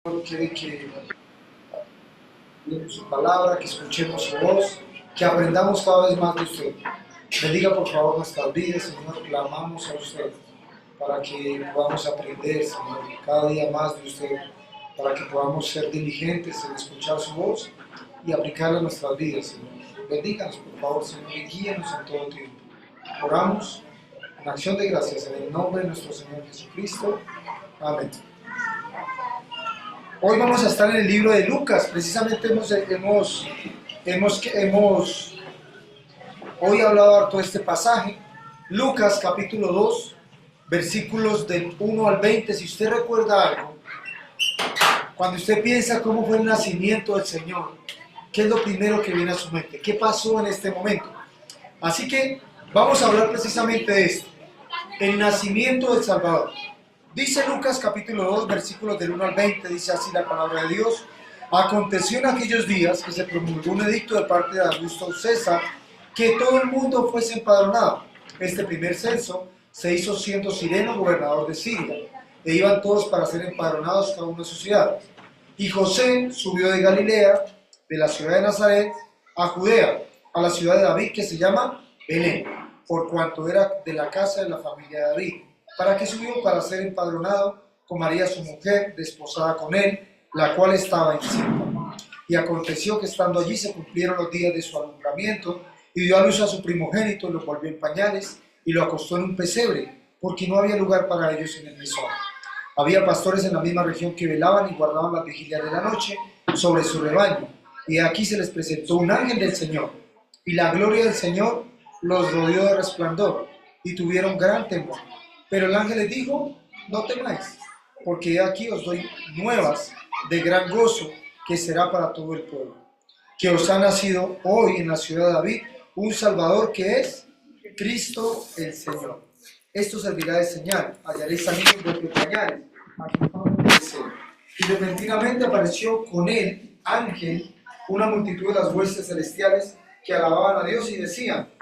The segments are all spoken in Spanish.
quiere que leamos su palabra, que escuchemos su voz, que aprendamos cada vez más de usted. Bendiga por favor nuestras vidas, Señor, clamamos a usted para que podamos aprender, Señor, cada día más de usted, para que podamos ser diligentes en escuchar su voz y aplicarla a nuestras vidas, Señor. Bendíganos por favor, Señor, y guíenos en todo tiempo. Oramos en acción de gracias en el nombre de nuestro Señor Jesucristo. Amén. Hoy vamos a estar en el libro de Lucas. Precisamente hemos hoy hablado harto de este pasaje. Lucas capítulo 2, versículos del 1 al 20. Si usted recuerda algo, cuando usted piensa cómo fue el nacimiento del Señor, ¿qué es lo primero que viene a su mente? ¿Qué pasó en este momento? Así que vamos a hablar precisamente de esto, el nacimiento del Salvador. Dice Lucas capítulo 2, versículos del 1 al 20, dice así la palabra de Dios. Aconteció en aquellos días que se promulgó un edicto de parte de Augusto César que todo el mundo fuese empadronado. Este primer censo se hizo siendo Cireno gobernador de Siria, e iban todos para ser empadronados cada uno de sus ciudades. Y José subió de Galilea, de la ciudad de Nazaret, a Judea, a la ciudad de David, que se llama Belén, por cuanto era de la casa de la familia de David. ¿Para qué subió? Para ser empadronado con María su mujer, desposada con él, la cual estaba encinta. Y aconteció que estando allí se cumplieron los días de su alumbramiento, y dio a luz a su primogénito, y lo volvió en pañales, y lo acostó en un pesebre, porque no había lugar para ellos en el mesón. Había pastores en la misma región que velaban y guardaban las vigilias de la noche sobre su rebaño, y aquí se les presentó un ángel del Señor, y la gloria del Señor los rodeó de resplandor, y tuvieron gran temor. Pero el ángel les dijo: no temáis, porque aquí os doy nuevas de gran gozo, que será para todo el pueblo, que os ha nacido hoy en la ciudad de David un Salvador, que es Cristo el Señor. Esto servirá de señal: hallaréis a niños de pañales, acostados en el pesebre. Y repentinamente apareció con él ángel, una multitud de las huestes celestiales que alababan a Dios y decían: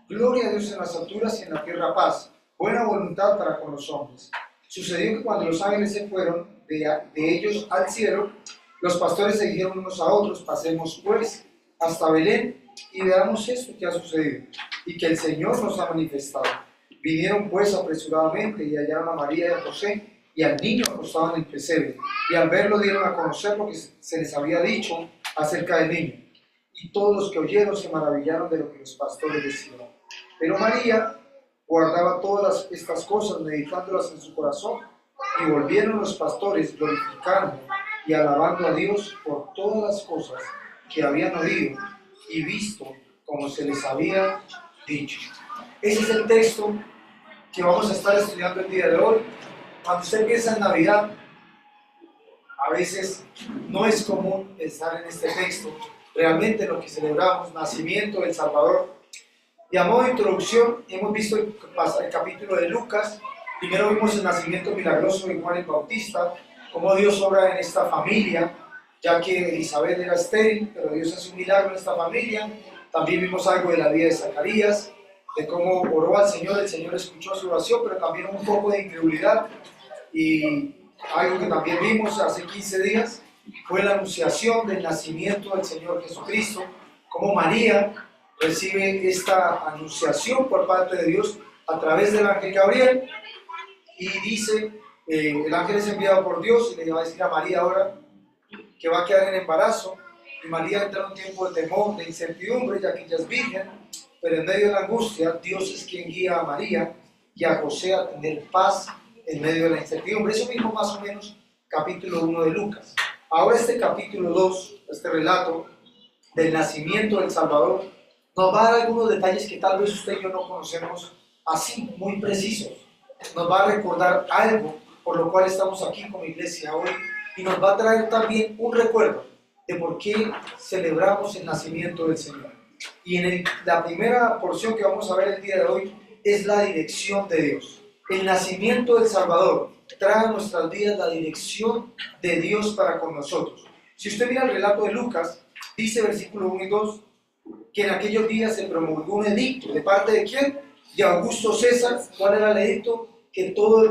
gloria a Dios en las alturas y en la tierra paz, buena voluntad para con los hombres. Sucedió que cuando los ángeles se fueron de ellos al cielo, los pastores se dijeron unos a otros: pasemos pues hasta Belén y veamos esto que ha sucedido y que el Señor nos ha manifestado. Vinieron pues apresuradamente y hallaron a María y a José y al niño acostado en el pesebre, y al verlo dieron a conocer lo que se les había dicho acerca del niño. Y todos los que oyeron se maravillaron de lo que los pastores decían. Pero María guardaba todas estas cosas, meditándolas en su corazón. Y volvieron los pastores glorificando y alabando a Dios por todas las cosas que habían oído y visto, como se les había dicho. Ese es el texto que vamos a estar estudiando el día de hoy. Cuando usted piensa en Navidad, a veces no es común pensar en este texto. Realmente lo que celebramos, nacimiento del Salvador. Y a modo de introducción, hemos visto el capítulo de Lucas. Primero vimos el nacimiento milagroso de Juan el Bautista, cómo Dios obra en esta familia, ya que Elizabeth era estéril, pero Dios hace un milagro en esta familia. También vimos algo de la vida de Zacarías, de cómo oró al Señor, el Señor escuchó su oración, pero también un poco de incredulidad. Y algo que también vimos hace 15 días fue la anunciación del nacimiento del Señor Jesucristo, cómo María recibe esta anunciación por parte de Dios a través del ángel Gabriel, y dice, el ángel es enviado por Dios y le va a decir a María ahora que va a quedar en embarazo, y María entra en un tiempo de temor, de incertidumbre, ya que ella es virgen, pero en medio de la angustia, Dios es quien guía a María y a José a tener paz en medio de la incertidumbre. Eso mismo más o menos capítulo 1 de Lucas. Ahora este capítulo 2, este relato del nacimiento del Salvador, nos va a dar algunos detalles que tal vez usted y yo no conocemos así, muy precisos. Nos va a recordar algo por lo cual estamos aquí como iglesia hoy, y nos va a traer también un recuerdo de por qué celebramos el nacimiento del Señor. Y la primera porción que vamos a ver el día de hoy es la dirección de Dios. El nacimiento del Salvador trae a nuestras vidas la dirección de Dios para con nosotros. Si usted mira el relato de Lucas, dice versículo 1 y 2, que en aquellos días se promulgó un edicto. ¿De parte de quién? De Augusto César. ¿Cuál era el edicto? Que todo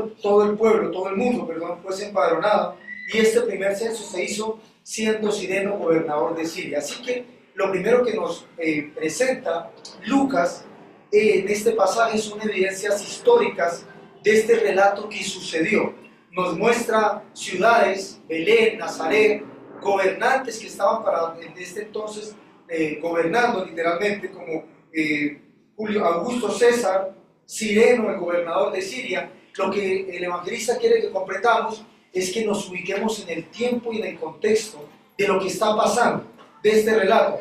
el pueblo, todo el mundo, fuese empadronado y este primer censo se hizo siendo Cireno gobernador de Siria. Así que lo primero que nos presenta Lucas en este pasaje son evidencias históricas de este relato que sucedió. Nos muestra ciudades, Belén, Nazaret, gobernantes que estaban desde este entonces gobernando literalmente, como Augusto César, Cireno, el gobernador de Siria. Lo que el evangelista quiere que comprendamos es que nos ubiquemos en el tiempo y en el contexto de lo que está pasando, de este relato.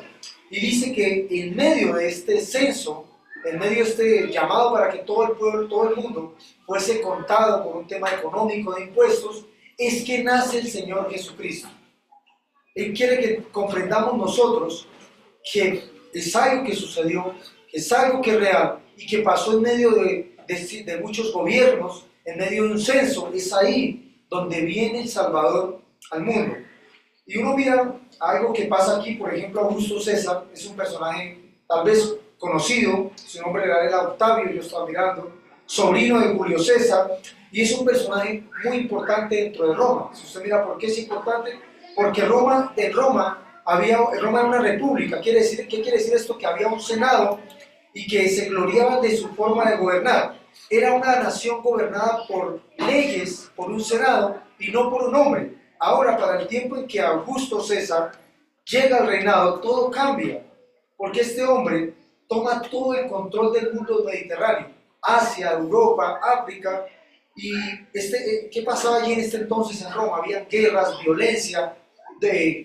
Y dice que en medio de este censo, en medio de este llamado para que todo el pueblo, todo el mundo fuese contado por un tema económico de impuestos, es que nace el Señor Jesucristo. Él quiere que comprendamos nosotros que es algo que sucedió, que es algo que es real y que pasó en medio de muchos gobiernos, en medio de un censo. Es ahí donde viene el Salvador al mundo. Y uno mira algo que pasa aquí, por ejemplo, Augusto César es un personaje tal vez conocido, su nombre era Octavio, yo estaba mirando, sobrino de Julio César, y es un personaje muy importante dentro de Roma. Si usted mira por qué es importante, porque Roma era una república. ¿Qué quiere decir esto? Que había un senado y que se gloriaban de su forma de gobernar. Era una nación gobernada por leyes, por un senado y no por un hombre. Ahora, para el tiempo en que Augusto César llega al reinado, todo cambia, porque este hombre toma todo el control del mundo mediterráneo, Asia, Europa, África. Y ¿qué pasaba allí en este entonces en Roma? Había guerras, violencia,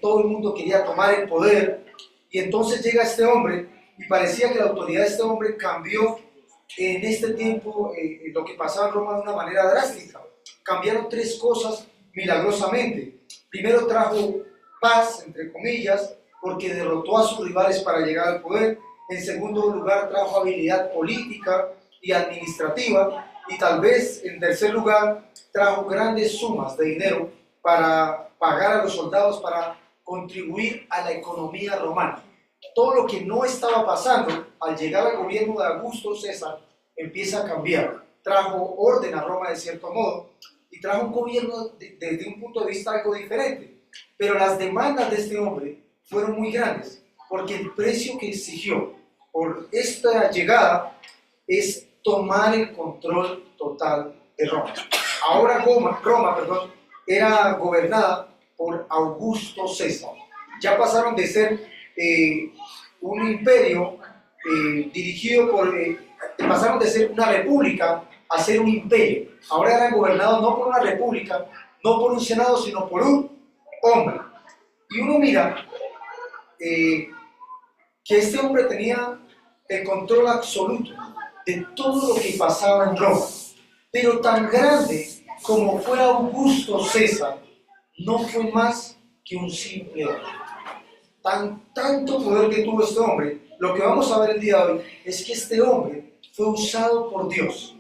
todo el mundo quería tomar el poder, y entonces llega este hombre y parecía que la autoridad de este hombre cambió en este tiempo. Lo que pasaba en Roma de una manera drástica. Cambiaron tres cosas milagrosamente. Primero, trajo paz, entre comillas, porque derrotó a sus rivales para llegar al poder. En segundo lugar, trajo habilidad política y administrativa. Y tal vez, en tercer lugar, trajo grandes sumas de dinero para pagar a los soldados, para contribuir a la economía romana. Todo lo que no estaba pasando al llegar al gobierno de Augusto César empieza a cambiar. Trajo orden a Roma de cierto modo y trajo un gobierno desde un punto de vista algo diferente. Pero las demandas de este hombre fueron muy grandes, porque el precio que exigió por esta llegada es tomar el control total de Roma. Ahora Roma, era gobernada por Augusto César. Ya pasaron de ser un imperio pasaron de ser una república a ser un imperio. Ahora eran gobernados no por una república, no por un senado, sino por un hombre. Y uno mira que este hombre tenía el control absoluto de todo lo que pasaba en Roma. Pero tan grande como fue Augusto César, no fue más que un simple hombre. Tanto poder que tuvo este hombre, lo que vamos a ver el día de hoy es que este hombre fue usado por Dios.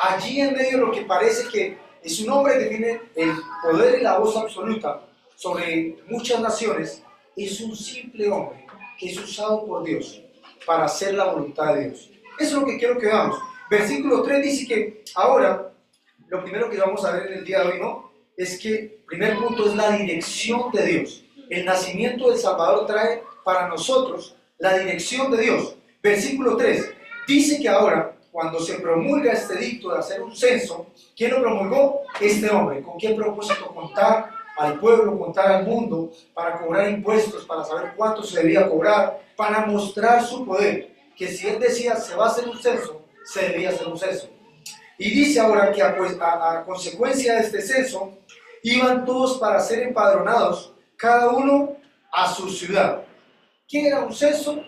Allí en medio de lo que parece que es un hombre que tiene el poder y la voz absoluta sobre muchas naciones, es un simple hombre que es usado por Dios para hacer la voluntad de Dios. Eso es lo que quiero que veamos. Versículo 3 dice que ahora, lo primero que vamos a ver en el día de hoy, ¿no?, es que el primer punto es la dirección de Dios. El nacimiento del Salvador trae para nosotros la dirección de Dios. Versículo 3 dice que ahora, cuando se promulga este edicto de hacer un censo, ¿quién lo promulgó? Este hombre. ¿Con qué propósito? Contar al pueblo, contar al mundo, para cobrar impuestos, para saber cuánto se debía cobrar, para mostrar su poder. Que si él decía se va a hacer un censo, se debía hacer un censo. Y dice ahora que a consecuencia de este censo, iban todos para ser empadronados, cada uno a su ciudad. ¿Qué era un censo?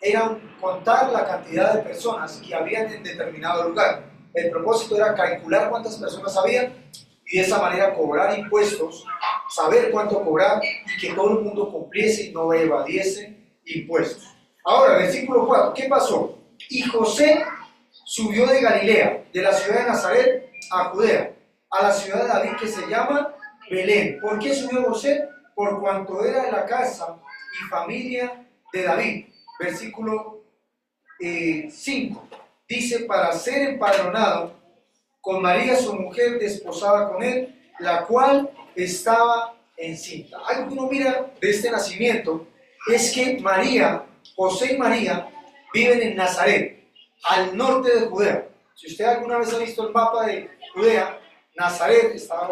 Era contar la cantidad de personas que habían en determinado lugar. El propósito era calcular cuántas personas había y de esa manera cobrar impuestos, saber cuánto cobrar y que todo el mundo cumpliese y no evadiese impuestos. Ahora, versículo 4, ¿qué pasó? Y José subió de Galilea, de la ciudad de Nazaret a Judea, a la ciudad de David que se llama Belén. ¿Por qué subió José? Por cuanto era de la casa y familia de David. Versículo 5 dice: para ser empadronado con María su mujer, desposada con él, la cual estaba encinta. Algo que uno mira de este nacimiento es que María, José y María, viven en Nazaret, al norte de Judea. Si usted alguna vez ha visto el mapa de Judea, Nazaret está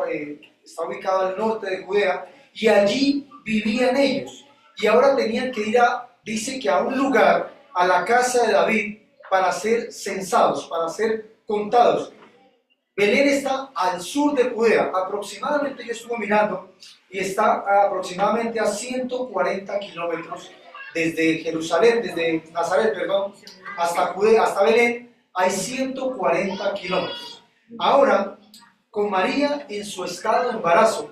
ubicado al norte de Judea y allí vivían ellos. Y ahora tenían que ir dice que a un lugar, a la casa de David, para ser censados, para ser contados. Belén está al sur de Judea, aproximadamente, yo estuve mirando, y está aproximadamente a 140 kilómetros desde Jerusalén, desde Nazaret, perdón, hasta Judea, hasta Belén, hay 140 kilómetros. Ahora, con María en su estado de embarazo,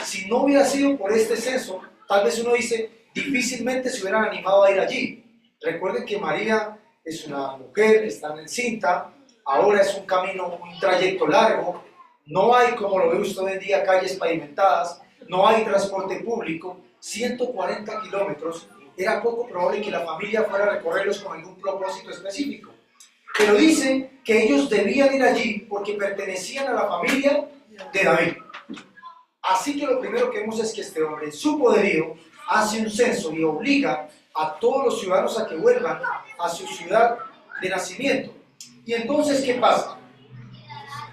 si no hubiera sido por este censo, tal vez uno dice, difícilmente se hubieran animado a ir allí. Recuerden que María es una mujer, está encinta, ahora es un camino, un trayecto largo, no hay, como lo ve usted hoy en día, calles pavimentadas, no hay transporte público, 140 kilómetros, era poco probable que la familia fuera a recorrerlos con algún propósito específico. Pero dice que ellos debían ir allí porque pertenecían a la familia de David. Así que lo primero que vemos es que este hombre, en su poderío, hace un censo y obliga a todos los ciudadanos a que vuelvan a su ciudad de nacimiento. Y entonces, ¿qué pasa?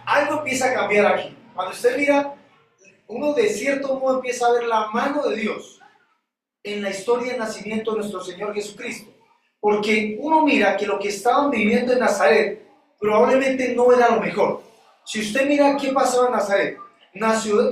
Algo empieza a cambiar aquí. Cuando usted mira, uno de cierto modo empieza a ver la mano de Dios en la historia del nacimiento de nuestro Señor Jesucristo. Porque uno mira que lo que estaban viviendo en Nazaret probablemente no era lo mejor. Si usted mira qué pasaba en Nazaret,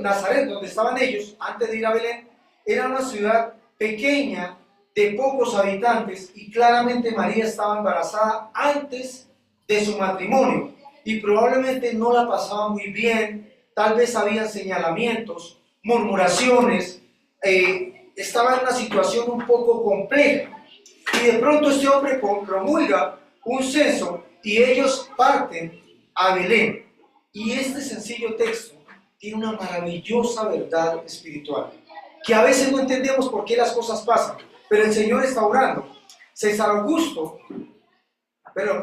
Nazaret, donde estaban ellos, antes de ir a Belén, era una ciudad pequeña, de pocos habitantes, y claramente María estaba embarazada antes de su matrimonio, y probablemente no la pasaba muy bien, tal vez había señalamientos, murmuraciones, estaba en una situación un poco compleja. Y de pronto este hombre promulga un censo y ellos parten a Belén. Y este sencillo texto tiene una maravillosa verdad espiritual, que a veces no entendemos por qué las cosas pasan, pero el Señor está obrando.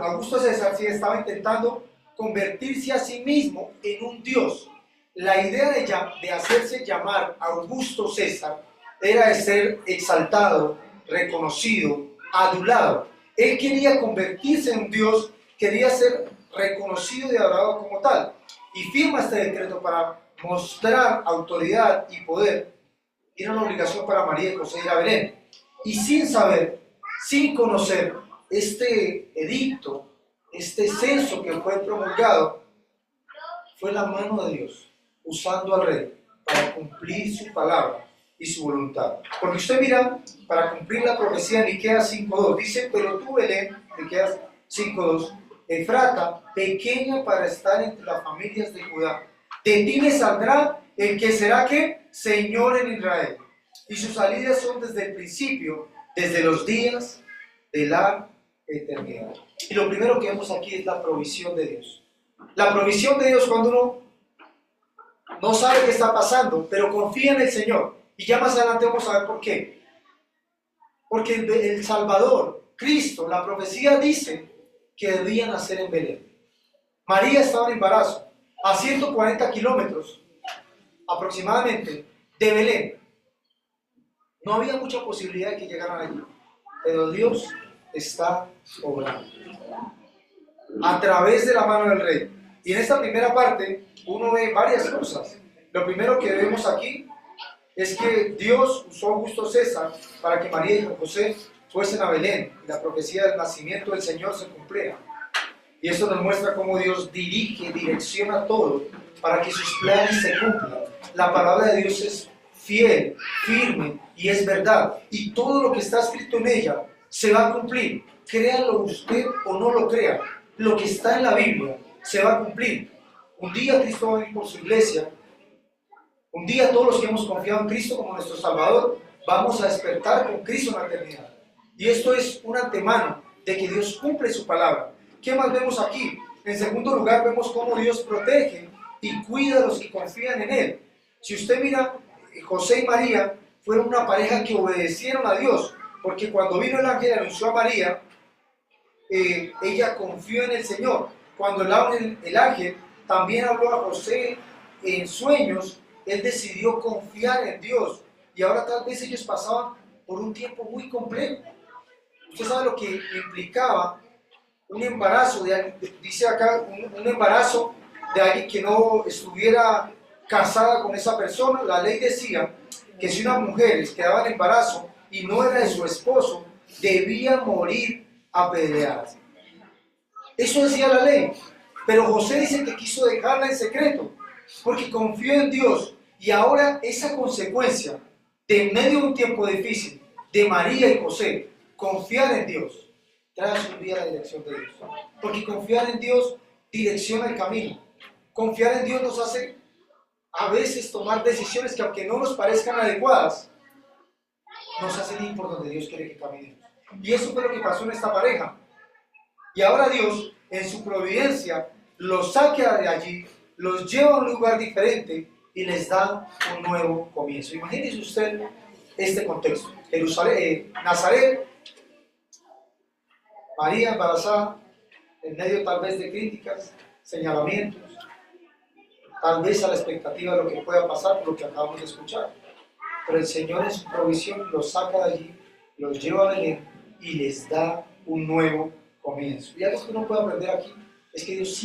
Augusto César sí estaba intentando convertirse a sí mismo en un dios. La idea de hacerse llamar Augusto César era de ser exaltado, reconocido, adulado. Él quería convertirse en un dios, quería ser reconocido y adorado como tal. Y firma este decreto para mostrar autoridad y poder. Era una obligación para María y José ir a Belén. Y sin saber, sin conocer este edicto, este censo que fue promulgado, fue la mano de Dios usando al rey para cumplir su palabra y su voluntad. Porque usted mira, para cumplir la profecía de Miqueas 5:2, dice, pero tú, Belén, Miqueas 5:2, Efrata, pequeña para estar entre las familias de Judá, de ti me saldrá el que será, ¿qué? Señor en Israel. Y sus salidas son desde el principio, desde los días de la eternidad. Y lo primero que vemos aquí es la provisión de Dios. La provisión de Dios cuando uno no sabe qué está pasando, pero confía en el Señor. Y ya más adelante vamos a ver por qué. Porque el Salvador, Cristo, la profecía dice que debía nacer en Belén. María estaba en embarazo, a 140 kilómetros aproximadamente de Belén. No había mucha posibilidad de que llegaran allí, pero Dios está obrando a través de la mano del rey. Y en esta primera parte uno ve varias cosas. Lo primero que vemos aquí es que Dios usó a Augusto César para que María y José fuesen a Belén y la profecía del nacimiento del Señor se cumpliera. Y esto nos muestra cómo Dios direcciona todo para que sus planes se cumplan. La palabra de Dios es fiel, firme y es verdad. Y todo lo que está escrito en ella se va a cumplir. Créalo usted o no lo crea. Lo que está en la Biblia se va a cumplir. Un día Cristo va a venir por su iglesia. Un día todos los que hemos confiado en Cristo como nuestro Salvador vamos a despertar con Cristo en la eternidad. Y esto es un antemano de que Dios cumple su palabra. ¿Qué más vemos aquí? En segundo lugar, vemos cómo Dios protege y cuida a los que confían en Él. Si usted mira, José y María fueron una pareja que obedecieron a Dios, porque cuando vino el ángel y anunció a María, ella confió en el Señor. Cuando el ángel también habló a José en sueños, él decidió confiar en Dios. Y ahora tal vez ellos pasaban por un tiempo muy complejo. Usted sabe lo que implicaba un embarazo, dice acá, un embarazo de alguien que no estuviera casada con esa persona. La ley decía que si una mujer quedaba en embarazo y no era de su esposo, debía morir apedreada. Eso decía la ley. Pero José dice que quiso dejarla en secreto, porque confió en Dios. Y ahora esa consecuencia de en medio de un tiempo difícil de María y José, confiar en Dios, trae a su vida la dirección de Dios. Porque confiar en Dios direcciona el camino. Confiar en Dios nos hace a veces tomar decisiones que, aunque no nos parezcan adecuadas, nos hacen ir por donde Dios quiere que caminemos. Y eso fue lo que pasó en esta pareja. Y ahora Dios, en su providencia, los saca de allí, los lleva a un lugar diferente y les da un nuevo comienzo. Imagínese usted este contexto. Nazaret, María embarazada, en medio tal vez de críticas, señalamientos, tal vez a la expectativa de lo que pueda pasar por lo que acabamos de escuchar. Pero el Señor en su provisión los saca de allí, los lleva a Belén y les da un nuevo comienzo. Y algo que uno puede aprender aquí es que Dios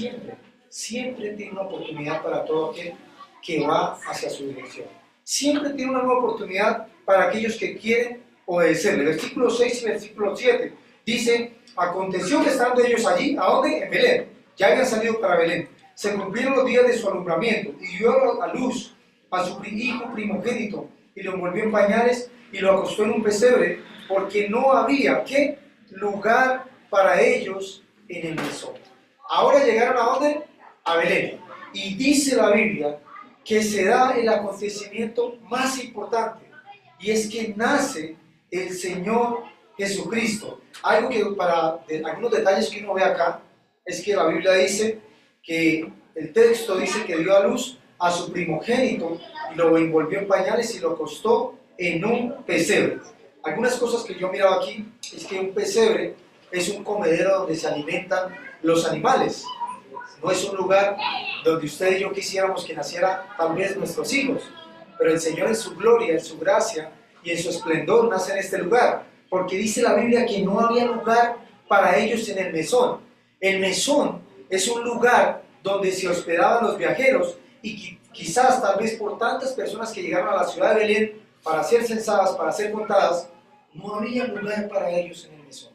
siempre tiene una oportunidad para todo aquel que va hacia su dirección. Siempre tiene una nueva oportunidad para aquellos que quieren obedecerle. Versículo 6 y versículo 7 dice: aconteció que estando ellos allí, ¿a dónde? En Belén. Ya habían salido para Belén. Se cumplieron los días de su alumbramiento y dio a luz a su hijo primogénito y lo envolvió en pañales y lo acostó en un pesebre, porque no había, ¿qué? Lugar para ellos en el mesón. Ahora llegaron ¿a dónde? A Belén. Y dice la Biblia que se da el acontecimiento más importante, y es que nace el Señor Jesucristo. Algo que algunos detalles que uno ve acá, es que la Biblia dice que el texto dice que dio a luz a su primogénito y lo envolvió en pañales y lo acostó en un pesebre. Algunas cosas que yo miraba aquí es que un pesebre es un comedero donde se alimentan los animales. No es un lugar donde usted y yo quisiéramos que nacieran tal vez nuestros hijos, pero el Señor en su gloria, en su gracia y en su esplendor nace en este lugar, porque dice la Biblia que no había lugar para ellos en el mesón. El mesón es un lugar donde se hospedaban los viajeros y quizás tal vez por tantas personas que llegaron a la ciudad de Belén para ser censadas, para ser contadas, no había lugar para ellos en el mesón.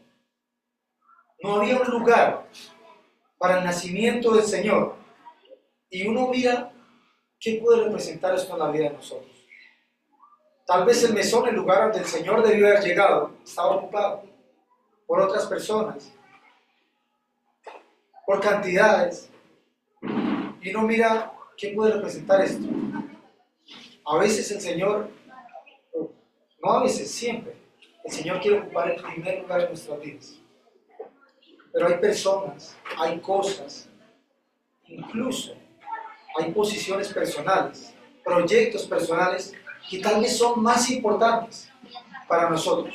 No había un lugar para el nacimiento del Señor. Y uno mira qué puede representar esto en la vida de nosotros. Tal vez el mesón, el lugar donde el Señor debió haber llegado, estaba ocupado por otras personas, por cantidades. Y uno mira qué puede representar esto. A veces el Señor, no a veces, siempre, el Señor quiere ocupar el primer lugar en nuestras vidas. Pero hay personas, hay cosas, incluso hay posiciones personales, proyectos personales que tal vez son más importantes para nosotros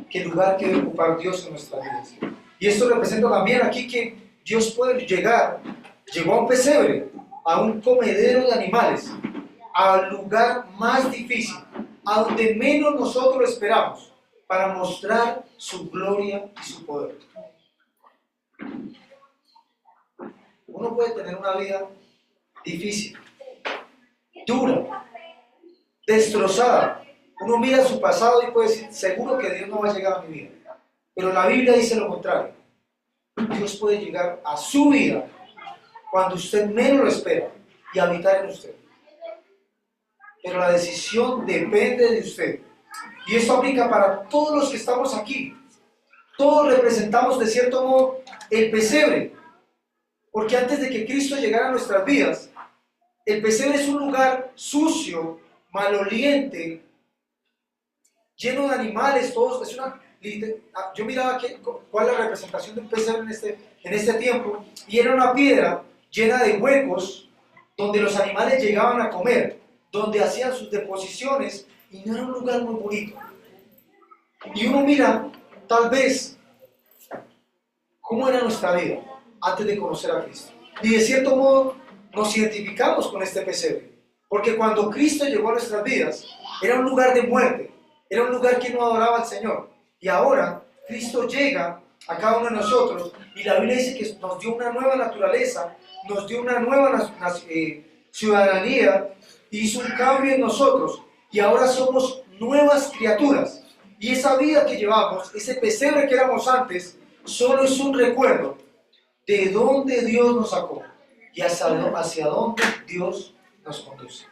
que el lugar que debe ocupar Dios en nuestras vidas. Y esto representa también aquí que Dios puede llegó a un pesebre, a un comedero de animales, al lugar más difícil, a donde menos nosotros lo esperamos, para mostrar su gloria y su poder. Uno puede tener una vida difícil, dura, destrozada. Uno mira su pasado y puede decir, seguro que Dios no va a llegar a mi vida. Pero la Biblia dice lo contrario. Dios puede llegar a su vida cuando usted menos lo espera y habitar en usted. Pero la decisión depende de usted. Y esto aplica para todos los que estamos aquí. Todos representamos de cierto modo el pesebre. Porque antes de que Cristo llegara a nuestras vidas, el pesebre es un lugar sucio, maloliente, lleno de animales, todos. Yo miraba cuál es la representación de un pesebre en este tiempo, y era una piedra llena de huecos donde los animales llegaban a comer, donde hacían sus deposiciones, y no era un lugar muy bonito. Y uno mira, tal vez, cómo era nuestra vida antes de conocer a Cristo. Y de cierto modo nos identificamos con este pesebre. Porque cuando Cristo llegó a nuestras vidas, era un lugar de muerte, era un lugar que no adoraba al Señor. Y ahora Cristo llega a cada uno de nosotros y la Biblia dice que nos dio una nueva naturaleza, nos dio una nueva ciudadanía, hizo un cambio en nosotros y ahora somos nuevas criaturas. Y esa vida que llevamos, ese pesebre que éramos antes, solo es un recuerdo de dónde Dios nos sacó y hacia dónde Dios nos conduce.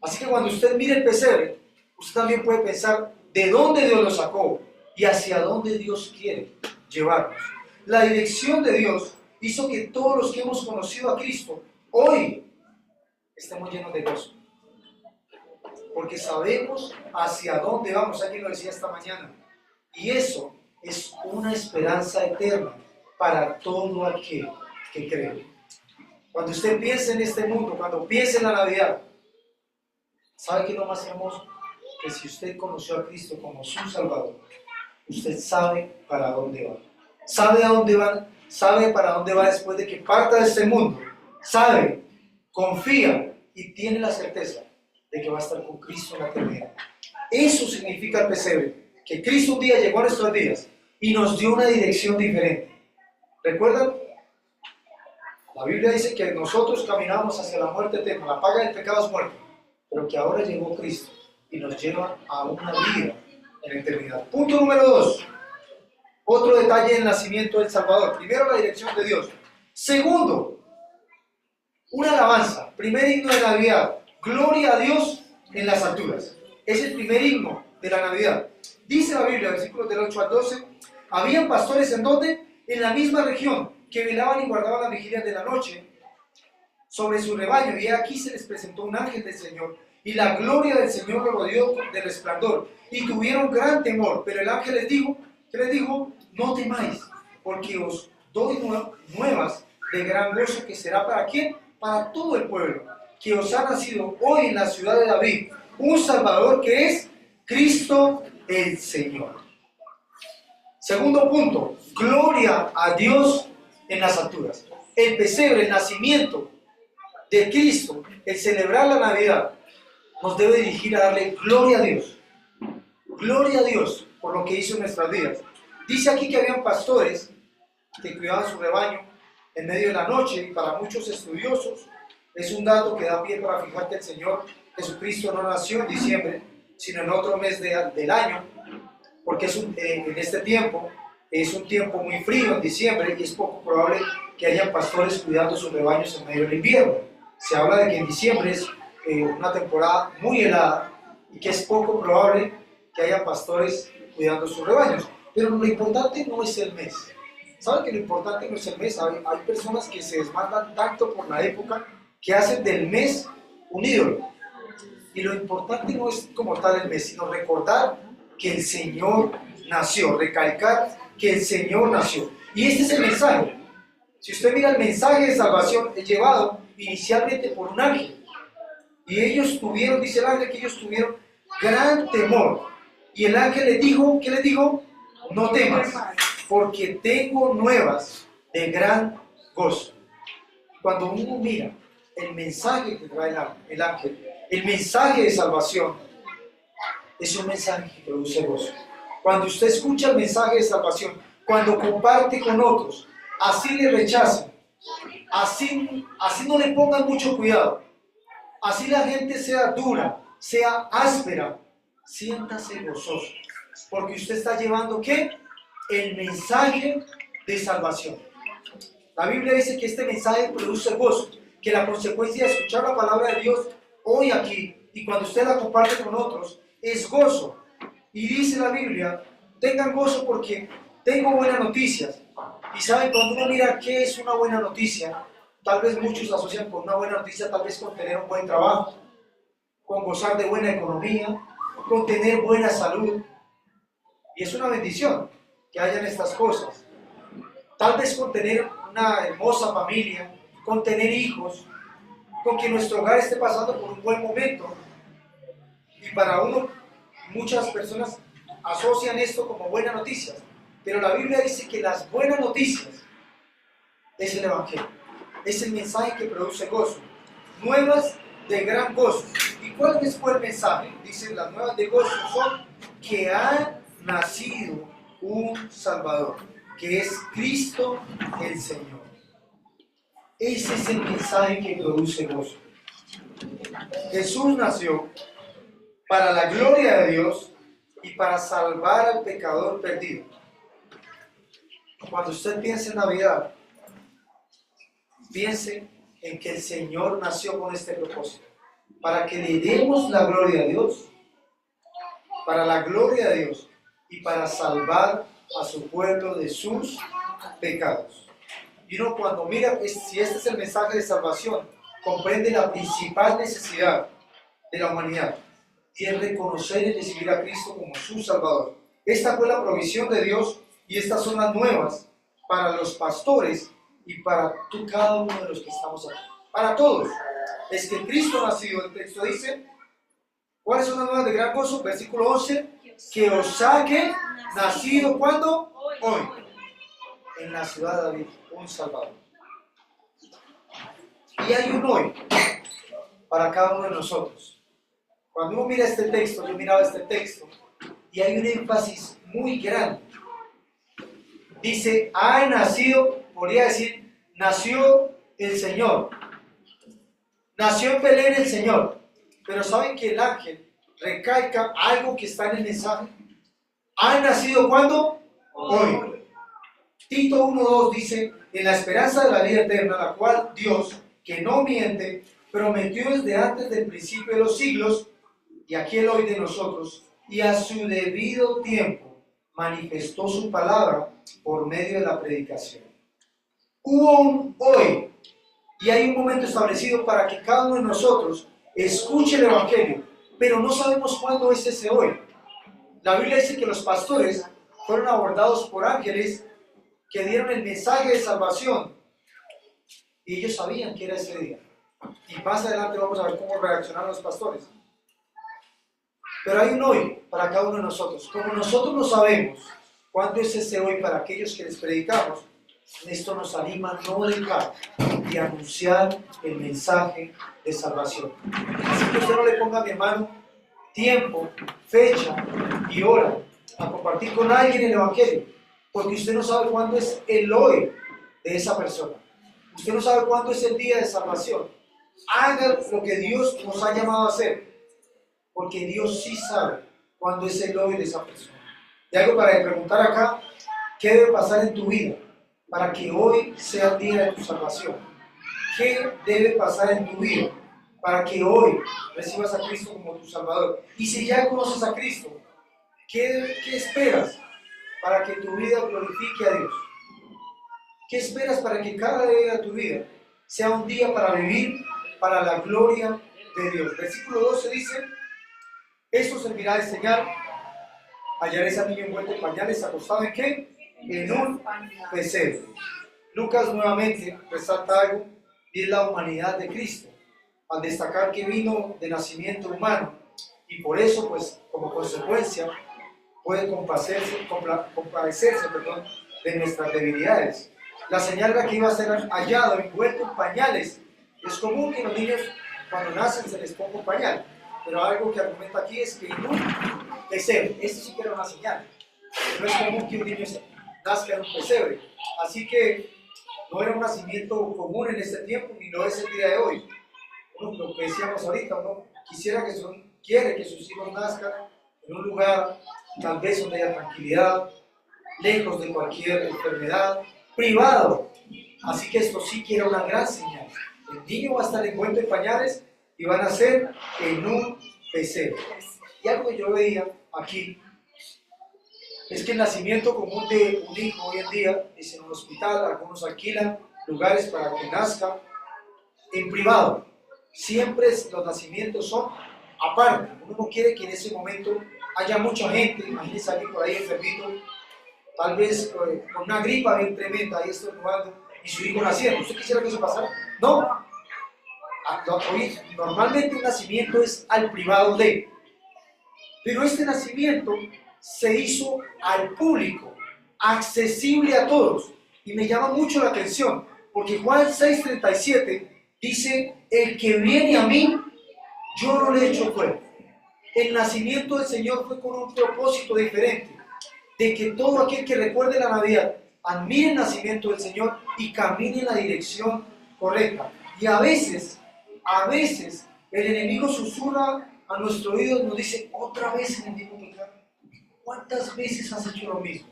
Así que cuando usted mire el pesebre, usted también puede pensar de dónde Dios lo sacó y hacia dónde Dios quiere llevarnos. La dirección de Dios hizo que todos los que hemos conocido a Cristo hoy estemos llenos de gozo. Porque sabemos hacia dónde vamos. Alguien lo decía esta mañana. Y eso es una esperanza eterna para todo aquel que cree. Cuando usted piensa en este mundo, cuando piensa en la Navidad, ¿sabe qué es lo más hermoso? Que si usted conoció a Cristo como su Salvador, usted sabe para dónde va. Sabe a dónde va, sabe para dónde va después de que parta de este mundo. Sabe, confía y tiene la certeza de que va a estar con Cristo en la eternidad. Eso significa el pesebre, que Cristo un día llegó a nuestros días y nos dio una dirección diferente. ¿Recuerdan? La Biblia dice que nosotros caminamos hacia la muerte eterna, la paga del pecado es muerte, pero que ahora llegó Cristo y nos lleva a una vida en la eternidad. Punto número 2. Otro detalle del nacimiento del Salvador. Primero, la dirección de Dios. Segundo, una alabanza. Primer himno de Navidad. Gloria a Dios en las alturas. Es el primer himno de la Navidad. Dice la Biblia, versículos del 8 al 12, habían pastores en donde, en la misma región, que velaban y guardaban las vigilias de la noche sobre su rebaño, y aquí se les presentó un ángel del Señor, y la gloria del Señor lo rodeó de resplandor, y tuvieron gran temor. Pero el ángel les dijo, ¿qué les dijo? No temáis, porque os doy nuevas de gran gozo, que será ¿para quién? Para todo el pueblo, que os ha nacido hoy en la ciudad de David un Salvador, que es Cristo el Señor. Segundo punto, gloria a Dios en las alturas. El pesebre, el nacimiento de Cristo, el celebrar la Navidad, nos debe dirigir a darle gloria a Dios. Gloria a Dios por lo que hizo en nuestras vidas. Dice aquí que habían pastores que cuidaban su rebaño en medio de la noche, y para muchos estudiosos es un dato que da pie para fijar que el Señor Jesucristo no nació en diciembre, sino en otro mes del año, porque en este tiempo es un tiempo muy frío en diciembre y es poco probable que haya pastores cuidando sus rebaños en medio del invierno. Se habla de que en diciembre es una temporada muy helada y que es poco probable que haya pastores cuidando sus rebaños. Pero lo importante no es el mes. ¿Saben que lo importante no es el mes? Hay personas que se desmandan tanto por la época que hacen del mes un ídolo. Y lo importante no es como tal el mes, sino recordar que el Señor nació, recalcar que el Señor nació. Y este es el mensaje. Si usted mira el mensaje de salvación, es llevado inicialmente por un ángel. Y ellos tuvieron, dice el ángel, que ellos tuvieron gran temor. Y el ángel les dijo, ¿qué les dijo? No temas, porque tengo nuevas de gran gozo. Cuando uno mira el mensaje que trae el ángel, el mensaje de salvación, es un mensaje que produce gozo. Cuando usted escucha el mensaje de salvación, cuando comparte con otros, así le rechazan, así no le pongan mucho cuidado, así la gente sea dura, sea áspera, siéntase gozoso, porque usted está llevando ¿qué? El mensaje de salvación. La Biblia dice que este mensaje produce gozo, que la consecuencia de escuchar la palabra de Dios hoy aquí y cuando usted la comparte con otros es gozo. Y dice la Biblia, tengan gozo porque tengo buenas noticias. Y saben, cuando uno mira qué es una buena noticia, tal vez muchos asocian con una buena noticia, tal vez con tener un buen trabajo, con gozar de buena economía, con tener buena salud. Y es una bendición que hayan estas cosas. Tal vez con tener una hermosa familia, con tener hijos, con que nuestro hogar esté pasando por un buen momento. Y para uno, muchas personas asocian esto como buenas noticias. Pero la Biblia dice que las buenas noticias es el Evangelio. Es el mensaje que produce gozo. Nuevas de gran gozo. ¿Y cuál es el mensaje? Dice, las nuevas de gozo son que ha nacido un Salvador, que es Cristo el Señor. Ese es el mensaje que produce gozo. Jesús nació para la gloria de Dios y para salvar al pecador perdido. Cuando usted piense en Navidad, piense en que el Señor nació con este propósito, para que le demos la gloria a Dios, para la gloria de Dios y para salvar a su pueblo de sus pecados. Y uno cuando mira, si este es el mensaje de salvación, comprende la principal necesidad de la humanidad, y es reconocer y recibir a Cristo como su Salvador. Esta fue la provisión de Dios y estas son las nuevas para los pastores y para cada uno de los que estamos aquí. Para todos. Es que Cristo ha nacido. El texto dice, ¿cuáles son las nuevas de gran gozo? Versículo 11, que os saque nacido, ¿cuándo? Hoy. En la ciudad de David, un Salvador. Y hay un hoy para cada uno de nosotros. Cuando uno mira este texto, yo miraba este texto, y hay un énfasis muy grande. Dice, ha nacido, podría decir, nació el Señor. Nació en Belén el Señor. Pero ¿saben que el ángel recalca algo que está en el mensaje? ¿Ha nacido cuándo? Hoy. Tito 1:2 dice, en la esperanza de la vida eterna, la cual Dios, que no miente, prometió desde antes del principio de los siglos, y aquí el hoy de nosotros, y a su debido tiempo manifestó su palabra por medio de la predicación. Hubo un hoy, y hay un momento establecido para que cada uno de nosotros escuche el Evangelio, pero no sabemos cuándo es ese hoy. La Biblia dice que los pastores fueron abordados por ángeles que dieron el mensaje de salvación, y ellos sabían que era ese día. Y más adelante vamos a ver cómo reaccionaron los pastores. Pero hay un hoy para cada uno de nosotros. Como nosotros no sabemos cuándo es ese hoy para aquellos que les predicamos, esto nos anima a no dejar de anunciar el mensaje de salvación. Así que usted no le ponga a mi hermano tiempo, fecha y hora a compartir con alguien el Evangelio, porque usted no sabe cuándo es el hoy de esa persona. Usted no sabe cuándo es el día de salvación. Haga lo que Dios nos ha llamado a hacer, porque Dios sí sabe cuándo es el hoy de esa persona. Y algo para preguntar acá, ¿qué debe pasar en tu vida para que hoy sea el día de tu salvación? ¿Qué debe pasar en tu vida para que hoy recibas a Cristo como tu Salvador? Y si ya conoces a Cristo, ¿qué esperas para que tu vida glorifique a Dios? ¿Qué esperas para que cada día de tu vida sea un día para vivir para la gloria de Dios? Versículo 12 dice, esto servirá de señal, hallaréis al niño envuelto en pañales, acostado ¿en qué? En un pesebre. Lucas nuevamente resalta algo, y es la humanidad de Cristo, al destacar que vino de nacimiento humano, y por eso, pues, como consecuencia, puede compadecerse de nuestras debilidades. La señal era que iba a ser hallado envuelto en pañales. Es común que los niños cuando nacen se les ponga un pañal, pero algo que argumenta aquí es que en un pesebre, esto sí que era una señal. No es común que un niño nazca en un pesebre, así que no era un nacimiento común en este tiempo ni lo es el día de hoy. Lo que decíamos ahorita, uno quiere que sus hijos nazcan en un lugar tal vez donde haya tranquilidad, lejos de cualquier enfermedad, privado. Así que esto sí que era una gran señal. El niño va a estar envuelto en pañales y van a nacer en un pesebre. Y algo que yo veía aquí es que el nacimiento común de un hijo hoy en día es en un hospital. Algunos alquilan lugares para que nazca en privado. Siempre los nacimientos son aparte. Uno no quiere que en ese momento haya mucha gente. Imagínense alguien por ahí enfermito, tal vez con una gripa bien tremenda, ahí estornudando, y su hijo naciendo. ¿Usted quisiera que eso pasara? No. Hoy, normalmente un nacimiento es al privado de, pero este nacimiento se hizo al público, accesible a todos, y me llama mucho la atención, porque Juan 6:37 dice, el que viene a mí, Yo no le echo fuera. El nacimiento del Señor fue con un propósito diferente, de que todo aquel que recuerde la Navidad admire el nacimiento del Señor y camine en la dirección correcta. Y a veces el enemigo susurra a nuestro oído y nos dice, otra vez en el mismo pecado. ¿Cuántas veces has hecho lo mismo?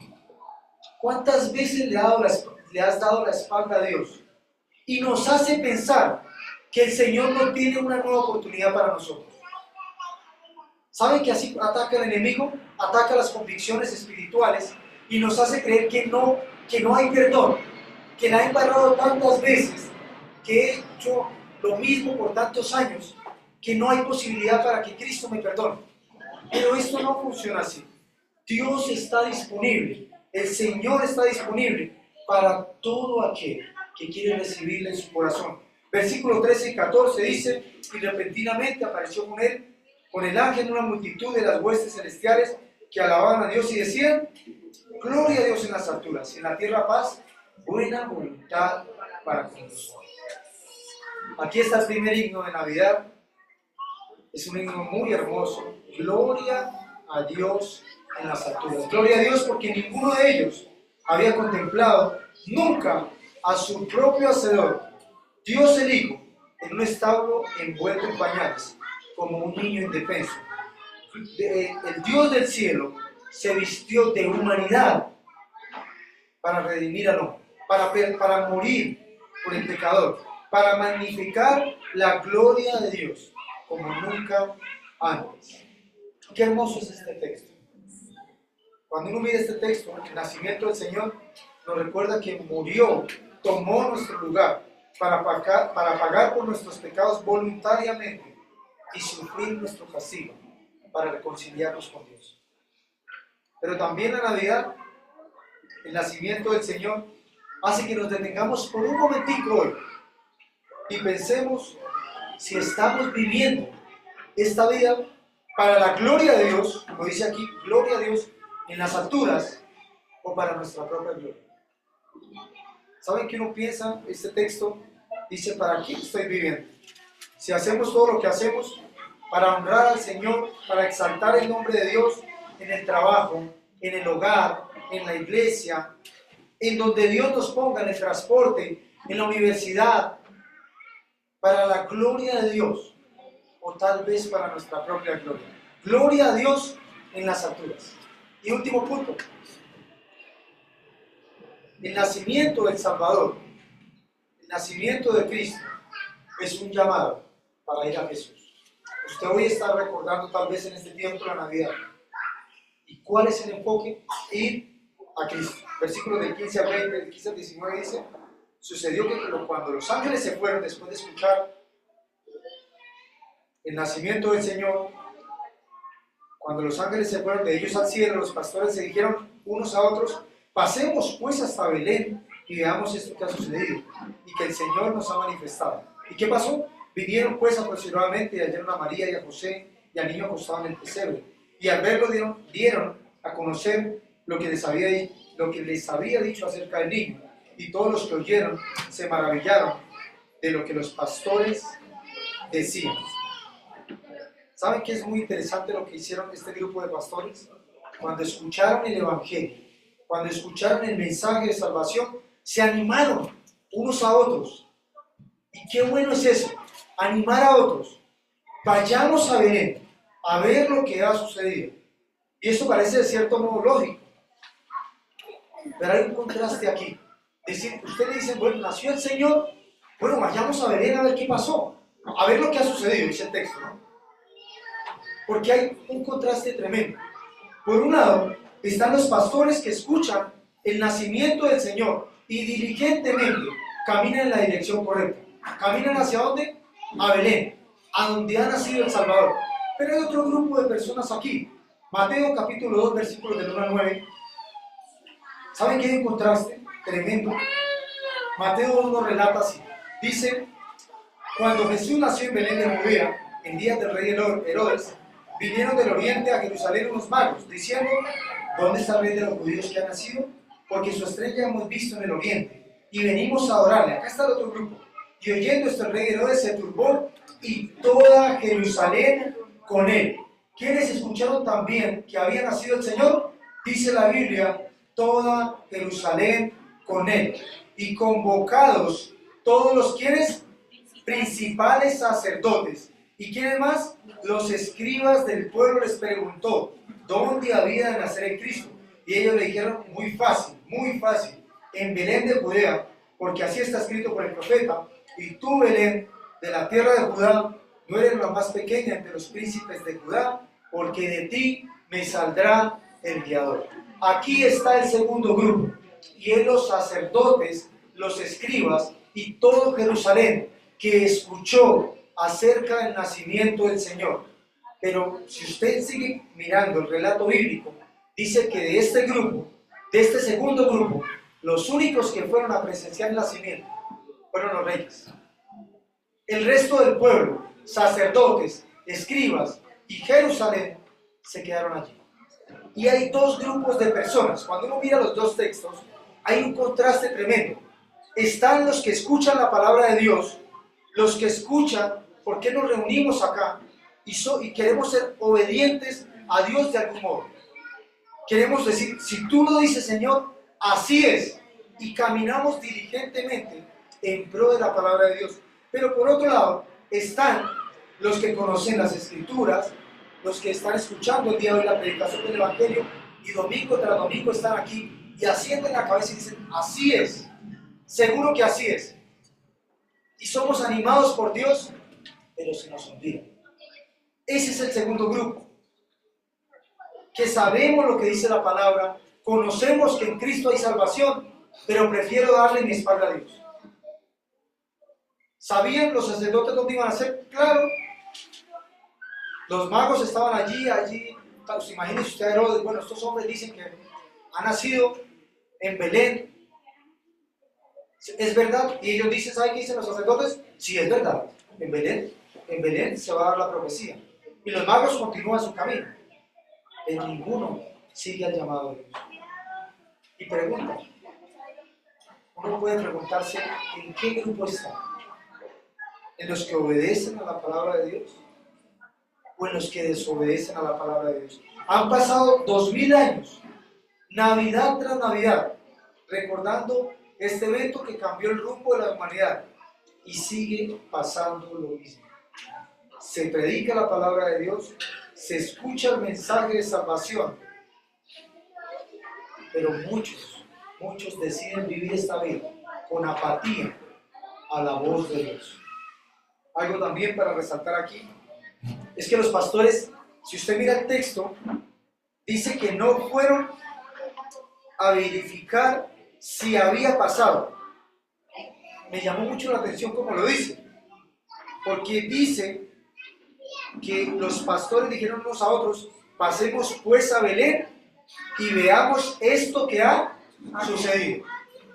¿Cuántas veces le has dado la espalda a Dios? Y nos hace pensar que el Señor no tiene una nueva oportunidad para nosotros. ¿Saben que así ataca el enemigo? Ataca las convicciones espirituales y nos hace creer que no hay perdón, que la he embarrado tantas veces, que he hecho lo mismo por tantos años, que no hay posibilidad para que Cristo me perdone. Pero esto no funciona así. Dios está disponible, el Señor está disponible para todo aquel que quiere recibirle en su corazón. Versículo 13 y 14 dice, y repentinamente apareció con el ángel una multitud de las huestes celestiales que alababan a Dios y decían, gloria a Dios en las alturas, en la tierra paz, buena voluntad para con nosotros. Aquí está el primer himno de Navidad. Es un himno muy hermoso. Gloria a Dios en las alturas. Gloria a Dios porque ninguno de ellos había contemplado nunca a su propio Hacedor, Dios el Hijo, en un establo envuelto en pañales, como un niño indefenso. El Dios del cielo se vistió de humanidad para redimir al hombre, para morir por el pecador, para magnificar la gloria de Dios como nunca antes. Qué hermoso es este texto. Cuando uno mira este texto, el nacimiento del Señor nos recuerda que murió, tomó nuestro lugar para pagar por nuestros pecados voluntariamente y sufrir nuestro castigo para reconciliarnos con Dios. Pero también la Navidad, el nacimiento del Señor, hace que nos detengamos por un momentico hoy y pensemos si estamos viviendo esta vida para la gloria de Dios, como dice aquí, gloria a Dios en las alturas, o para nuestra propia gloria. ¿Saben qué uno piensa? Este texto dice, ¿para quién estoy viviendo? Si hacemos todo lo que hacemos para honrar al Señor, para exaltar el nombre de Dios en el trabajo, en el hogar, en la iglesia, en donde Dios nos ponga, en el transporte, en la universidad, para la gloria de Dios, o tal vez para nuestra propia gloria. Gloria a Dios en las alturas. Y último punto, el nacimiento del Salvador, el nacimiento de Cristo, es un llamado para ir a Jesús. Usted hoy está recordando tal vez en este tiempo la Navidad. ¿Y cuál es el enfoque? Ir a Cristo. Versículo del 15 al 20, del 15 al 19 dice, sucedió que cuando los ángeles se fueron después de escuchar el nacimiento del Señor, cuando los ángeles se fueron de ellos al cielo, los pastores se dijeron unos a otros, pasemos pues hasta Belén y veamos esto que ha sucedido y que el Señor nos ha manifestado. ¿Y qué pasó? Vinieron pues apresuradamente y hallaron a María y a José y al niño acostado en el pesebre. Y al verlo dieron a conocer lo que les había dicho acerca del niño. Y todos los que oyeron se maravillaron de lo que los pastores decían. ¿Saben qué es muy interesante lo que hicieron este grupo de pastores? Cuando escucharon el Evangelio, cuando escucharon el mensaje de salvación, se animaron unos a otros. Y qué bueno es eso, animar a otros. Vayamos a Belén, a ver lo que ha sucedido. Y esto parece de cierto modo lógico. Pero hay un contraste aquí. Decir, ustedes dicen, bueno, nació el Señor, bueno, vayamos a Belén a ver qué pasó. A ver lo que ha sucedido, dice el texto, ¿no? Porque hay un contraste tremendo. Por un lado, están los pastores que escuchan el nacimiento del Señor y diligentemente caminan en la dirección correcta. ¿Caminan hacia dónde? A Belén, a donde ha nacido el Salvador. Pero hay otro grupo de personas aquí. Mateo capítulo 2, versículos del 1 al 9. ¿Saben que hay un contraste tremendo? Mateo 2 nos relata así. Dice, cuando Jesús nació en Belén de Judea, en días del rey Herodes, vinieron del oriente a Jerusalén unos magos, diciendo, ¿dónde está el rey de los judíos que ha nacido? Porque su estrella hemos visto en el oriente, y venimos a adorarle. Acá está el otro grupo. Y oyendo esto el rey Herodes se turbó y toda Jerusalén con él. ¿Quiénes escucharon también que había nacido el Señor? Dice la Biblia, toda Jerusalén con él. Y convocados todos los quienes, principales sacerdotes. ¿Y quiénes más? Los escribas del pueblo les preguntó, ¿dónde había de nacer el Cristo? Y ellos le dijeron, muy fácil, en Belén de Judea, porque así está escrito por el profeta, y tú, Belén, de la tierra de Judá, no eres la más pequeña entre los príncipes de Judá, porque de ti me saldrá el guiador. Aquí está el segundo grupo, y es los sacerdotes, los escribas, y todo Jerusalén, que escuchó acerca del nacimiento del Señor. Pero si usted sigue mirando el relato bíblico, dice que de este grupo, de este segundo grupo, los únicos que fueron a presenciar el nacimiento fueron los reyes. El resto del pueblo, sacerdotes, escribas y Jerusalén, se quedaron allí. Y hay dos grupos de personas. Cuando uno mira los dos textos, hay un contraste tremendo. Están los que escuchan la palabra de Dios, los que escuchan por qué nos reunimos acá y queremos ser obedientes a Dios de algún modo. Queremos decir, si tú lo dices, Señor, así es. Y caminamos diligentemente en pro de la palabra de Dios. Pero por otro lado, están los que conocen las Escrituras, los que están escuchando el día de hoy la predicación del Evangelio y domingo tras domingo están aquí y asienten la cabeza y dicen, así es, seguro que así es. Y somos animados por Dios, pero se nos olvida. Ese es el segundo grupo, que sabemos lo que dice la palabra, conocemos que en Cristo hay salvación, pero prefiero darle mi espalda a Dios. ¿Sabían los sacerdotes dónde iban a ser? Claro. Los magos estaban allí, pues, imagínense usted, Herodes, bueno, estos hombres dicen que han nacido en Belén. ¿Es verdad? Y ellos dicen, ¿saben qué dicen los sacerdotes? Sí, es verdad. En Belén se va a dar la profecía. Y los magos continúan su camino. Pero ninguno sigue al llamado de Dios. Y pregunta, uno puede preguntarse, ¿en qué grupo está? ¿En los que obedecen a la palabra de Dios? ¿O en los que desobedecen a la palabra de Dios? Han pasado 2000 años, Navidad tras Navidad, recordando este evento que cambió el rumbo de la humanidad, y sigue pasando lo mismo. Se predica la palabra de Dios, se escucha el mensaje de salvación, pero muchos deciden vivir esta vida con apatía a la voz de Dios. Algo también para resaltar aquí es que los pastores, si usted mira el texto, dice que no fueron a verificar si había pasado. Me llamó mucho la atención como lo dice, porque dice que los pastores dijeron unos a otros, pasemos pues a Belén y veamos esto que ha sucedido.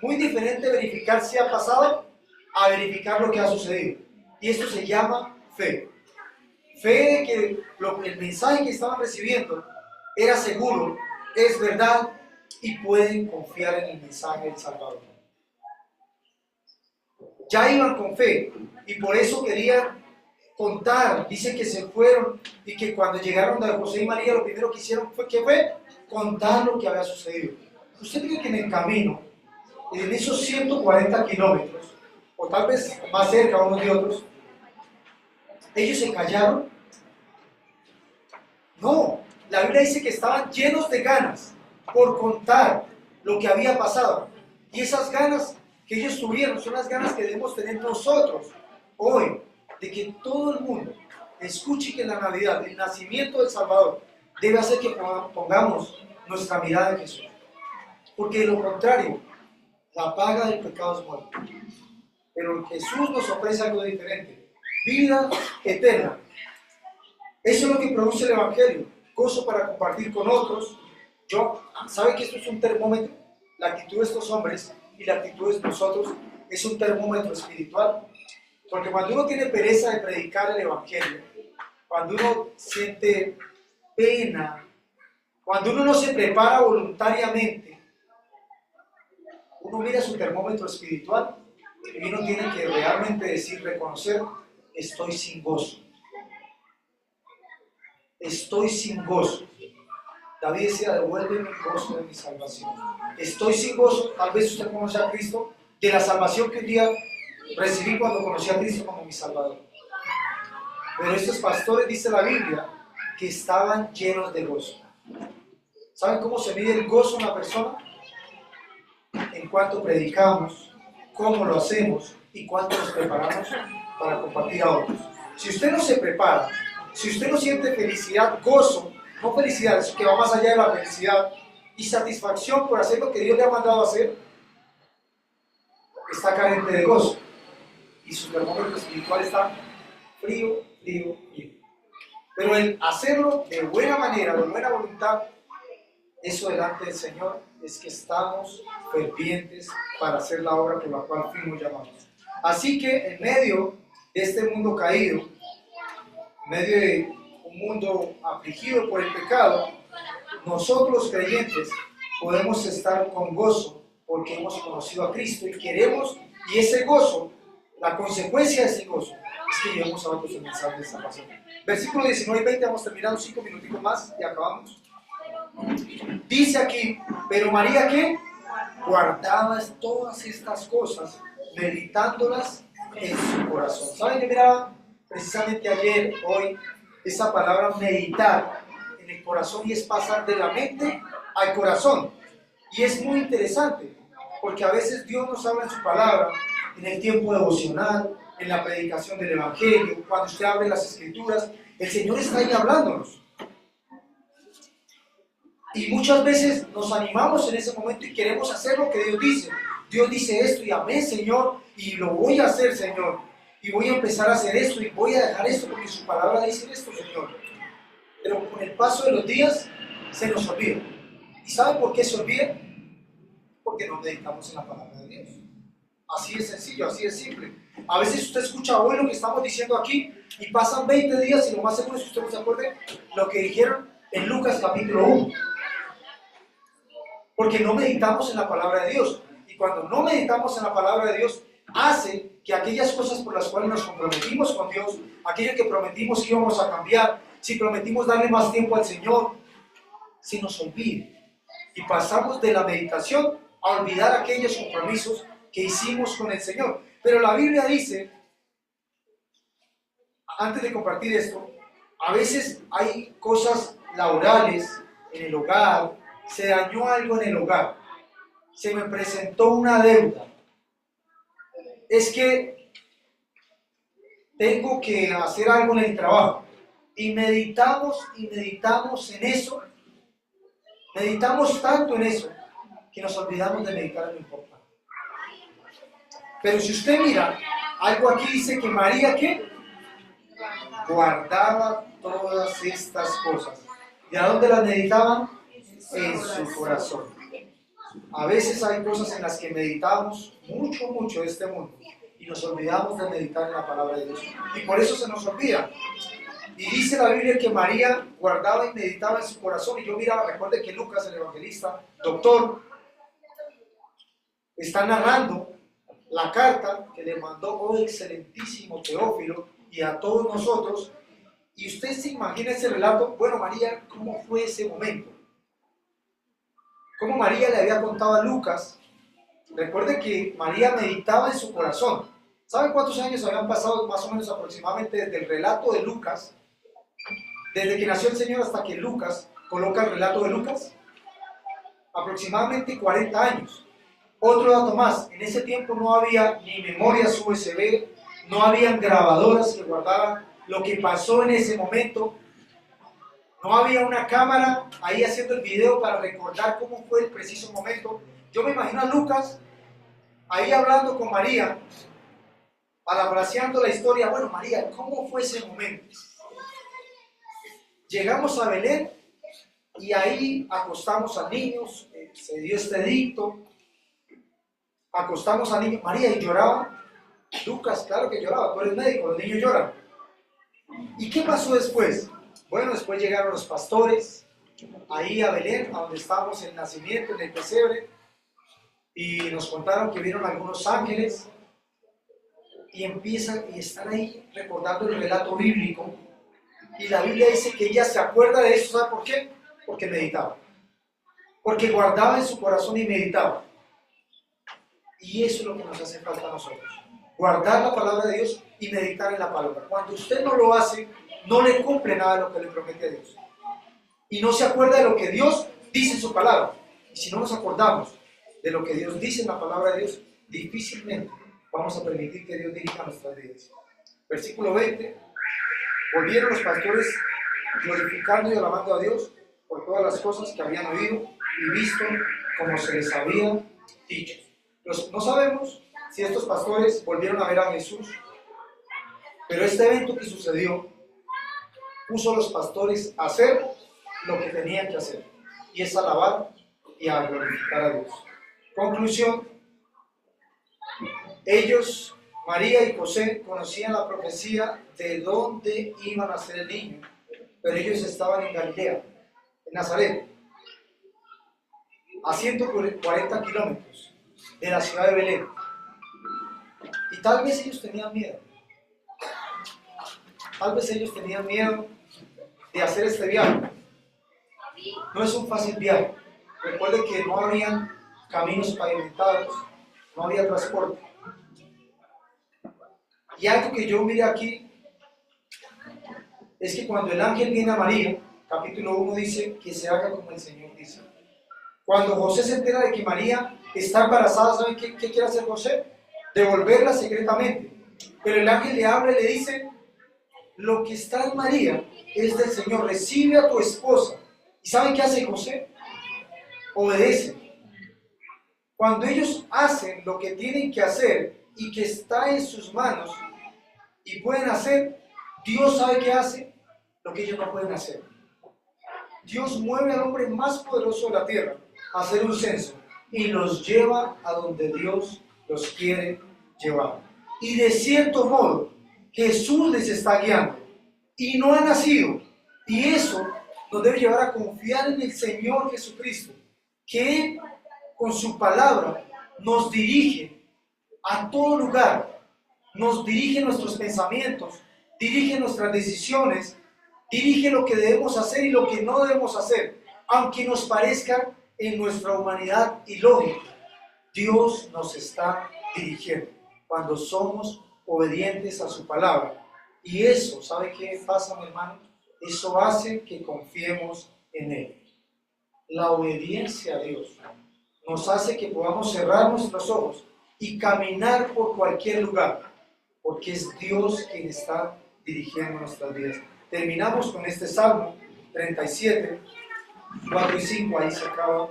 Muy diferente verificar si ha pasado a verificar lo que ha sucedido. Y esto se llama fe. Fe de que el mensaje que estaban recibiendo era seguro, es verdad y pueden confiar en el mensaje del Salvador. Ya iban con fe y por eso querían contar. Dice que se fueron y que cuando llegaron a José y María lo primero que hicieron fue contar lo que había sucedido. Usted cree que en el camino, en esos 140 kilómetros, o tal vez más cerca unos de otros, ellos se callaron. No, la Biblia dice que estaban llenos de ganas por contar lo que había pasado. Y esas ganas que ellos tuvieron son las ganas que debemos tener nosotros hoy, de que todo el mundo escuche que la Navidad, el nacimiento del Salvador, debe hacer que pongamos nuestra mirada en Jesús. Porque de lo contrario, la paga del pecado es muerte. Pero Jesús nos ofrece algo diferente: vida eterna. Eso es lo que produce el Evangelio, gozo para compartir con otros. ¿Sabe que esto es un termómetro? La actitud de estos hombres y la actitud de nosotros es un termómetro espiritual. Porque cuando uno tiene pereza de predicar el Evangelio, cuando uno siente pena, cuando uno no se prepara voluntariamente, uno mira su termómetro espiritual Y uno tiene que realmente decir, reconocer, estoy sin gozo. Estoy sin gozo. David decía, devuélveme el gozo de mi salvación. Estoy sin gozo. Tal vez usted conoce a Cristo, de la salvación que un día recibí cuando conocí a Cristo como mi Salvador. Pero estos pastores, dice la Biblia, que estaban llenos de gozo. ¿Saben cómo se mide el gozo en una persona? En cuanto predicamos, cómo lo hacemos y cuánto nos preparamos para compartir a otros. Si usted no se prepara, si usted no siente felicidad, gozo, no felicidad, eso que va más allá de la felicidad, y satisfacción por hacer lo que Dios le ha mandado a hacer, está carente de gozo. Y su termómetro espiritual está frío. Pero el hacerlo de buena manera, de buena voluntad, eso delante del Señor es que estamos fervientes para hacer la obra por la cual fuimos llamados. Así que en medio de este mundo caído, en medio de un mundo afligido por el pecado, nosotros los creyentes podemos estar con gozo porque hemos conocido a Cristo y queremos, y ese gozo, la consecuencia de ese gozo, es que llevemos a otros el mensaje de salvación. Versículo 19 y 20, vamos terminando 5 minutitos más y acabamos. Dice aquí, pero María, ¿qué? Guardaba todas estas cosas, meditándolas en su corazón. ¿Saben que miraba precisamente ayer, hoy, esa palabra meditar en el corazón, y es pasar de la mente al corazón? Y es muy interesante, porque a veces Dios nos habla en su palabra, en el tiempo devocional, en la predicación del Evangelio, cuando usted abre las Escrituras, el Señor está ahí hablándonos. Y muchas veces nos animamos en ese momento y queremos hacer lo que Dios dice. Dios dice esto y amén, Señor, y lo voy a hacer, Señor. Y voy a empezar a hacer esto y voy a dejar esto porque su palabra dice esto, Señor. Pero con el paso de los días se nos olvida. ¿Y saben por qué se olvida? Porque no meditamos en la palabra de Dios. Así de sencillo, así de simple. A veces usted escucha hoy lo que estamos diciendo aquí y pasan 20 días y lo más seguro es que usted no se acuerde lo que dijeron en Lucas capítulo 1. Porque no meditamos en la palabra de Dios. Y cuando no meditamos en la palabra de Dios, hace que aquellas cosas por las cuales nos comprometimos con Dios, aquello que prometimos que íbamos a cambiar, si prometimos darle más tiempo al Señor, se nos olvide. Y pasamos de la meditación a olvidar aquellos compromisos que hicimos con el Señor. Pero la Biblia dice, antes de compartir esto, a veces hay cosas laborales en el hogar, se dañó algo en el hogar, se me presentó una deuda, es que tengo que hacer algo en el trabajo, y meditamos en eso, meditamos tanto en eso, que nos olvidamos de meditar en lo importante. Pero si usted mira, algo aquí dice que María, ¿qué? Guardaba todas estas cosas. ¿Y a dónde las meditaban? En su corazón. A veces hay cosas en las que meditamos mucho de este mundo y nos olvidamos de meditar en la palabra de Dios. Y por eso se nos olvida. Y dice la Biblia que María guardaba y meditaba en su corazón. Y yo miraba, recuerde que Lucas, el evangelista, doctor, está narrando la carta que le mandó, oh excelentísimo Teófilo, y a todos nosotros. Y usted se imagina ese relato. Bueno, María, ¿cómo fue ese momento? ¿Cómo María le había contado a Lucas? Recuerde que María meditaba en su corazón. ¿Saben cuántos años habían pasado más o menos aproximadamente desde el relato de Lucas? Desde que nació el Señor hasta que Lucas coloca el relato de Lucas. Aproximadamente 40 años. Otro dato más, en ese tiempo no había ni memorias USB, no habían grabadoras que guardaran lo que pasó en ese momento. No había una cámara ahí haciendo el video para recordar cómo fue el preciso momento. Yo me imagino a Lucas ahí hablando con María, parafraseando la historia. Bueno, María, ¿cómo fue ese momento? Llegamos a Belén y ahí acostamos a niños, se dio este edicto, acostamos a niños. María, ¿y lloraba? Lucas, claro que lloraba, tú eres médico, los niños lloran. ¿Y qué pasó después? Bueno, después llegaron los pastores ahí a Belén, a donde estábamos en el nacimiento, en el pesebre, y nos contaron que vieron algunos ángeles y empieza y están ahí recordando el relato bíblico. Y la Biblia dice que ella se acuerda de eso. ¿Sabe por qué? Porque meditaba. Porque guardaba en su corazón y meditaba. Y eso es lo que nos hace falta a nosotros. Guardar la palabra de Dios y meditar en la palabra. Cuando usted no lo hace, no le cumple nada de lo que le promete a Dios. Y no se acuerda de lo que Dios dice en su palabra. Y si no nos acordamos de lo que Dios dice en la palabra de Dios, difícilmente vamos a permitir que Dios dirija nuestras vidas. Versículo 20. Volvieron los pastores glorificando y alabando a Dios por todas las cosas que habían oído y visto como se les había dicho. No sabemos si estos pastores volvieron a ver a Jesús, pero este evento que sucedió puso a los pastores a hacer lo que tenían que hacer, y es alabar y a glorificar a Dios. Conclusión: ellos, María y José, conocían la profecía de dónde iba a nacer el niño, pero ellos estaban en Galilea, en Nazaret, a 140 kilómetros de la ciudad de Belén. Y tal vez ellos tenían miedo. Tal vez ellos tenían miedo de hacer este viaje. No es un fácil viaje. Recuerde que no habían caminos pavimentados, no había transporte. Y algo que yo miré aquí es que cuando el ángel viene a María, capítulo 1 dice que se haga como el Señor dice. Cuando José se entera de que María está embarazada, ¿saben qué quiere hacer José? Devolverla secretamente. Pero el ángel le habla y le dice: lo que está en María es del Señor, recibe a tu esposa. ¿Y saben qué hace José? Obedece. Cuando ellos hacen lo que tienen que hacer y que está en sus manos y pueden hacer, Dios sabe qué hace, lo que ellos no pueden hacer. Dios mueve al hombre más poderoso de la tierra a hacer un censo y los lleva a donde Dios los quiere llevar. Y de cierto modo, Jesús les está guiando y no ha nacido. Y eso nos debe llevar a confiar en el Señor Jesucristo, que Él, con su palabra, nos dirige a todo lugar, nos dirige nuestros pensamientos, dirige nuestras decisiones, dirige lo que debemos hacer y lo que no debemos hacer, aunque nos parezca en nuestra humanidad ilógico. Dios nos está dirigiendo cuando somos obedientes a su palabra. Y eso, ¿sabe qué pasa, mi hermano? Eso hace que confiemos en Él. La obediencia a Dios nos hace que podamos cerrar nuestros ojos y caminar por cualquier lugar, porque es Dios quien está dirigiendo nuestras vidas. Terminamos con este Salmo 37, 4 y 5, ahí se acaba.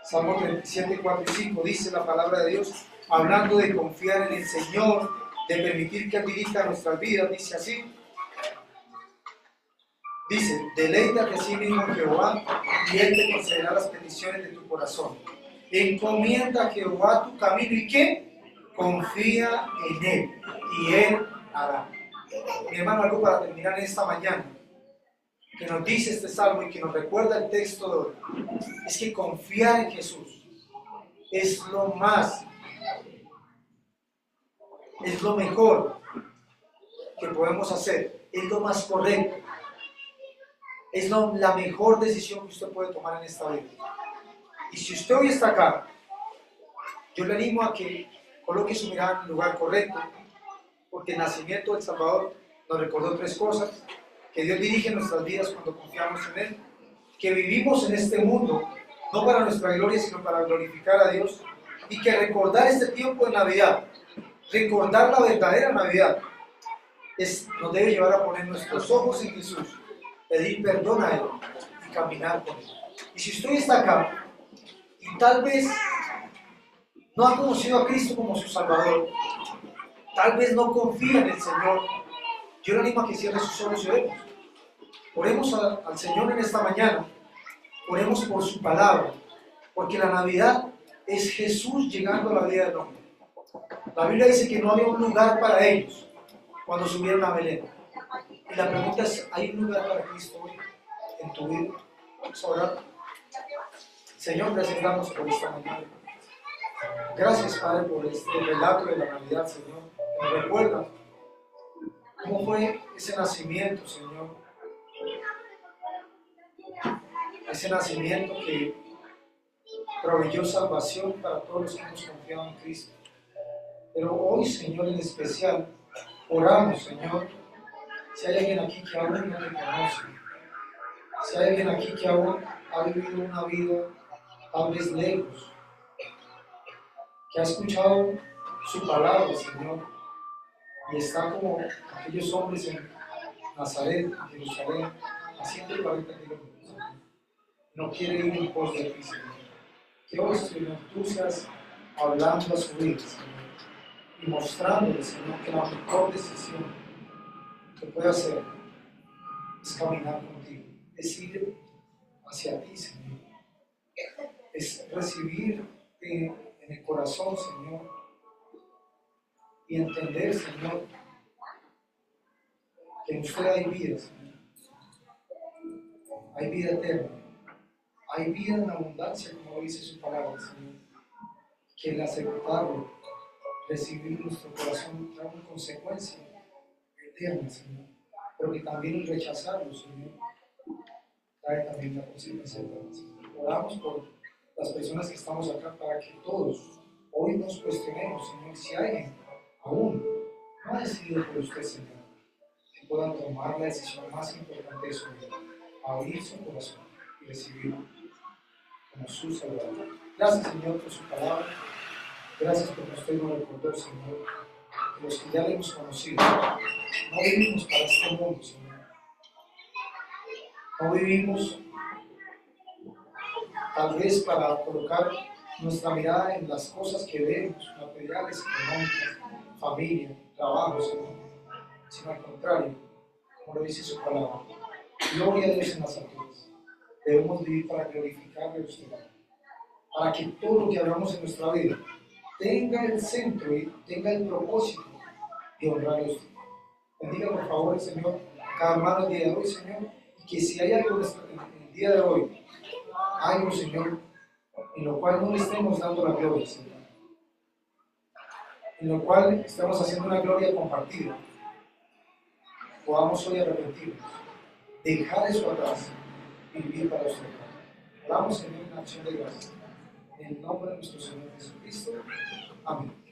Salmo 37, 4 y 5, dice la palabra de Dios, hablando de confiar en el Señor, de permitir que Él dirija nuestras vidas, dice así. Dice: deleítate a sí mismo en Jehová, y Él te concederá las peticiones de tu corazón. Encomienda a Jehová tu camino, ¿y qué? Confía en Él, y Él hará. Mi hermano, algo para terminar en esta mañana, que nos dice este salmo y que nos recuerda el texto de hoy, es que confiar en Jesús es lo mejor que podemos hacer, es lo más correcto, es la mejor decisión que usted puede tomar en esta vida. Y si usted hoy está acá, yo le animo a que coloque su mirada en el lugar correcto, porque el nacimiento del Salvador nos recordó tres cosas: que Dios dirige nuestras vidas cuando confiamos en Él, que vivimos en este mundo no para nuestra gloria, sino para glorificar a Dios, y que recordar este tiempo de Navidad, recordar la verdadera Navidad, nos debe llevar a poner nuestros ojos en Jesús, pedir perdón a Él y caminar con Él. Y si usted está acá y tal vez no ha conocido a Cristo como su Salvador, tal vez no confía en el Señor, yo le animo a que cierre sus ojos y oremos. Oremos al Señor en esta mañana, oremos por su palabra, porque la Navidad es Jesús llegando a la vida del hombre. La Biblia dice que no había un lugar para ellos cuando subieron a Belén. Y la pregunta es: ¿hay un lugar para Cristo hoy en tu vida? Vamos a orar. Señor, gracias damos por esta mañana. Gracias, Padre, por este relato de la Navidad, Señor. ¿Me recuerda cómo fue ese nacimiento, Señor? Ese nacimiento que proveyó salvación para todos los que hemos confiado en Cristo. Pero hoy, Señor, en especial, oramos, Señor, si hay alguien aquí que aún no te conoce, si hay alguien aquí que aún ha vivido una vida tal vez lejos, que ha escuchado su palabra, Señor, y está como aquellos hombres en Nazaret, en Jerusalén, a 140 kilómetros, Señor. No quiere ir en pos de ti, Señor. Que hoy, Señor, tú seas hablando a su vida, Señor, y mostrándole, Señor, que la mejor decisión que puede hacer es caminar contigo, es ir hacia ti, Señor, es recibirte en el corazón, Señor, y entender, Señor, que en usted hay vida, Señor, hay vida eterna, hay vida en abundancia, como dice su palabra, Señor, que el aceptarlo, recibir nuestro corazón trae una consecuencia eterna, Señor, pero que también el rechazarlo, Señor, trae también la consecuencia eterna, Señor. Oramos por las personas que estamos acá para que todos hoy nos cuestionemos, Señor, si alguien aún no ha decidido por usted, Señor, que puedan tomar la decisión más importante de su vida, abrir su corazón y recibirlo como su Salvador. Gracias, Señor, por su palabra. Gracias porque usted nos recordó, Señor, que los que ya le hemos conocido, no vivimos para este mundo, Señor. No vivimos tal vez para colocar nuestra mirada en las cosas que vemos, materiales, económicas, familia, trabajo, Señor, sino al contrario, como lo dice su palabra, gloria a Dios en las alturas. Debemos vivir para glorificarle a usted, para que todo lo que hagamos en nuestra vida tenga el centro y tenga el propósito de honrarle a usted. Bendiga por favor, Señor, cada hermano el día de hoy, Señor, y que si hay algo en el día de hoy, algo, Señor, en lo cual no le estemos dando la gloria, Señor, en lo cual estamos haciendo una gloria compartida, podamos hoy arrepentirnos, dejar eso atrás y vivir para usted. Oramos, Señor, en acción de gracias. En el nombre de nuestro Señor Jesucristo. Amén.